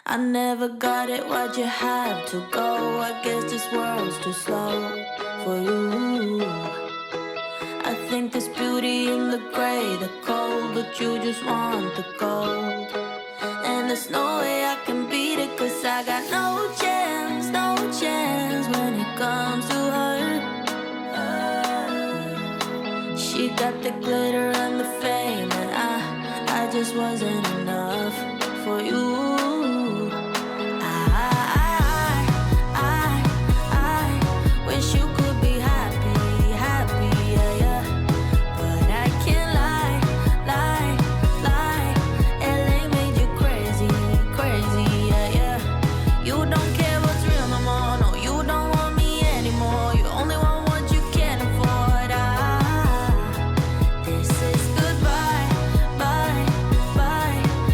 I never got it, why'd you have to go? I guess this world's too slow for you. I think there's beauty in the gray, the cold, but you just want the gold. And there's no way I can beat it, cause I got no chance, no chance when it comes to her. She got the glitter and the fame, and I just wasn't enough for you. I wish you could be happy, happy, yeah, yeah. But I can't lie, lie, lie. LA made you crazy, crazy, yeah, yeah. You don't care what's real no more, no, you don't want me anymore. You only want what you can't afford. This is goodbye, bye, bye.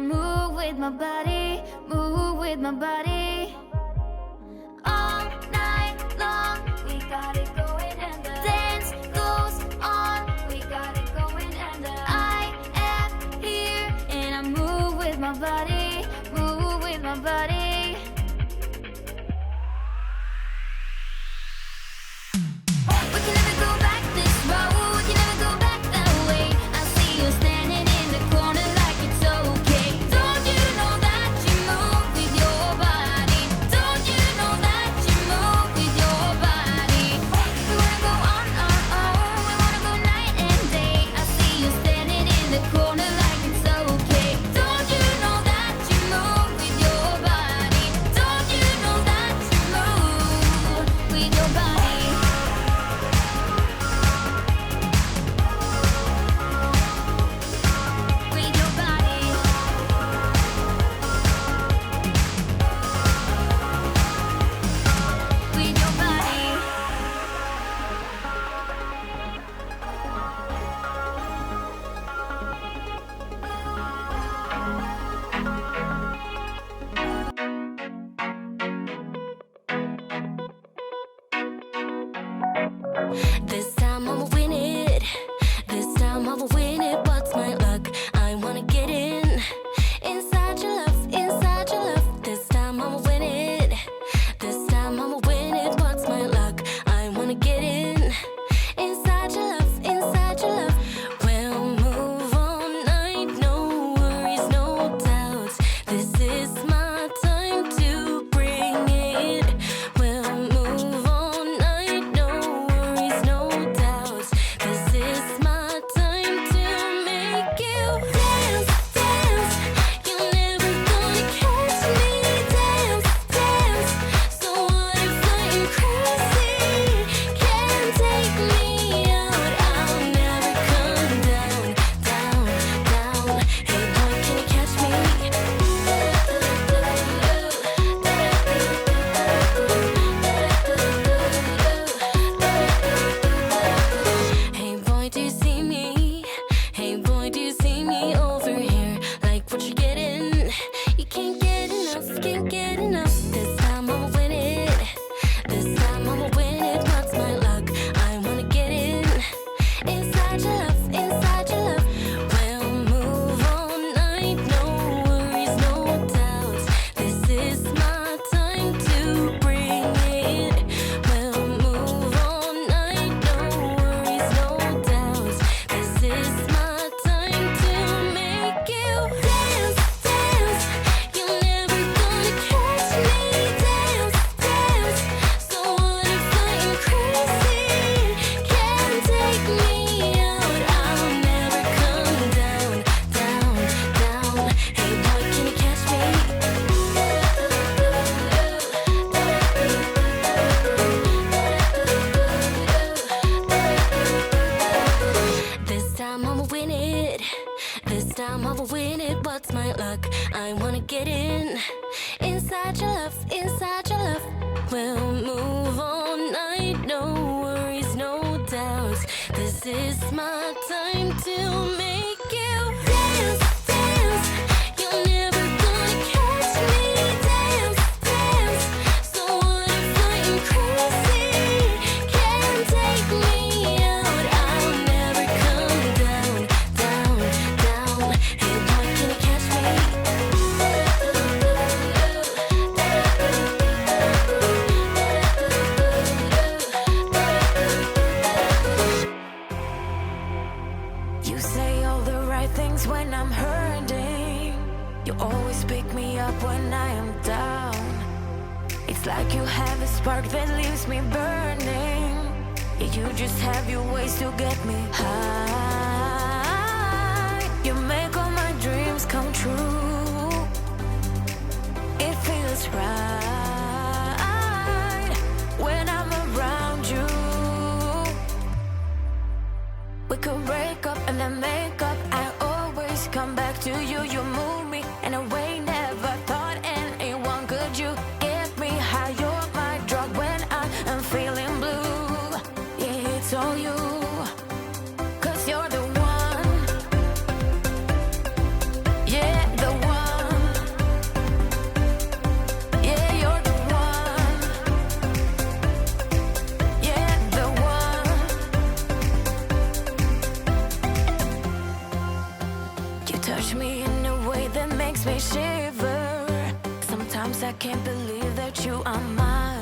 move with my body, move with my body. All night long, we got it going and the dance goes on. We got it going and the I am here and I move with my body, move with my body. We can never go back this road, we can never go back that way. I see you standing in the corner like it's okay. Don't you know that you move with your body? Don't you know that you move with your body? We wanna go on, we wanna go night and day. I see you standing in the corner like it's okay. Don't you know that you move with your body? Don't you know that you move with your body? With your body. With your body. This time I'ma win it. This time I'ma win it. What's my luck? I wanna get in. Inside your love, inside your love. This time I'ma win it. This time I'ma win it. What's my luck? I wanna get in. Inside your love, inside your love. We'll move all night, no worries, no doubts. This is my time to bring it. We'll move all night, no worries, no doubts. This is my time to make you dance, dance. You're never gonna catch me. Dance, dance. So what if I'm crazy? Can't take me out. I'll never come down, down, down. Hey boy, can you catch me? Hey boy, do you see me? Hey boy, do you see me over here? Like what you're getting? You can't get enough, can't get enough. This time I'ma win it. This time I'ma win it. What's my luck? I wanna get in. Inside your love, inside your love. We'll move all night, no worries, no doubts. This is my time to bring it. We'll move all night, no worries, no doubts. This is my time to make you dance, dance. You're never gonna catch me. Dance, dance. So what if I'm crazy? Can't take me out. I'll never come down, down, down. Hey boy, can you catch me? This time I'ma win it. This time I'ma win it. What's my luck? I wanna get in. Inside your love, inside your love. We'll move all night, no worries, no doubts. This is my time to make you dance, dance. You're never gonna catch me. Dance, dance. So what if I'm crazy? Can't take me out. I'll never come down, down, down. Hey boy, can you catch me? You say all the right things when I'm hurting. You always pick me up when I am down. It's like you have a spark that leaves me burning. Yeah, you just have your ways to get me high. You make all my dreams come true. It feels right when I'm around you. We could break up and then make up. I always come back to you. You move me in a way never thought anyone could. You get me high. You're my drug when I am feeling blue. Yeah, it's all you. 'Cause you're the one. Yeah, the one. Sometimes I can't believe that you are mine.